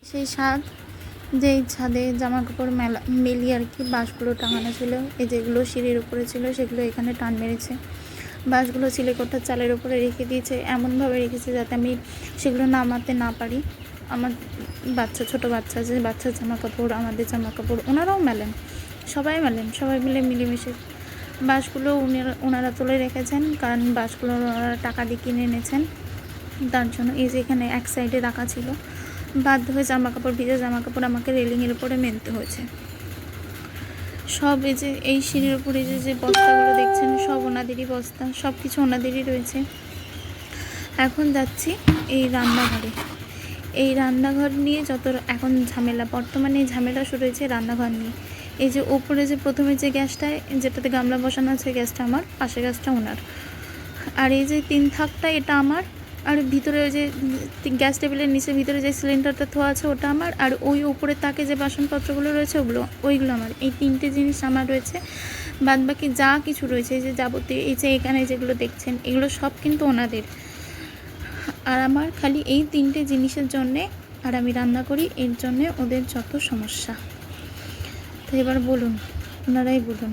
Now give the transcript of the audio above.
সেই ছাদ, যেই ছাদে জামা কাপড় মেলি আর কি, বাঁশগুলো টাঙানো ছিল। এই যেগুলো সিঁড়ির উপরে ছিল সেগুলো এখানে টান মেরেছে। বাঁশগুলো চিলেকোঠার চালের উপরে রেখে দিয়েছে, এমনভাবে রেখেছে যাতে আমি সেগুলো নামাতে না পারি। আমার ছোটো বাচ্চা যে বাচ্চার জামা কাপড়, আমাদের জামা কাপড় ওনারাও মেলেন, সবাই মেলেন, সবাই মিলে মিলেমিশে বাঁশগুলো ওনারা তুলে রেখেছেন, কারণ বাঁশগুলো ওনারা টাকা দিয়ে কিনে এনেছেন। তার জন্য এই যে এখানে এক সাইডে রাখা ছিল, বাধ্য হয়ে জামা কাপড়, ভিজা জামা কাপড় আমাকে রেলিংয়ের উপরে মেলতে হয়েছে সব। এই যে এই সিঁড়ির উপরে যে বস্তাগুলো দেখছেন সব ওনাদেরই বস্তা, সব কিছু ওনাদেরই রয়েছে। এখন যাচ্ছি এই রান্নাঘরে। এই রান্নাঘর নিয়ে যত এখন ঝামেলা, বর্তমানে এই ঝামেলা শুরু হয়েছে রান্নাঘর নিয়ে। এই যে ওপরে যে প্রথমে যে গ্যাসটা, যেটাতে গামলা বসানো আছে, গ্যাসটা আমার, পাশে গ্যাসটা ওনার। আর এই যে 3 থাকটা এটা আমার, আর ভিতরে ওই যে গ্যাস টেবিলের নিচে ভিতরে যে সিলিন্ডারটা থোয়া আছে ওটা আমার, আর ওই উপরে তাকে যে বাসনপত্রগুলো রয়েছে ওইগুলো আমার। এই 3টে জিনিস আমার রয়েছে। বাদ বাকি যা কিছু রয়েছে, এই যে যাবতীয়, এই যে এখানে যেগুলো দেখছেন এগুলো সব কিন্তু ওনাদের। আর আমার খালি এই 3টে জিনিসের জন্যে, আর আমি রান্না করি, এর জন্যে ওদের যত সমস্যা। তো এবার বলুন, ওনারাই বলুন।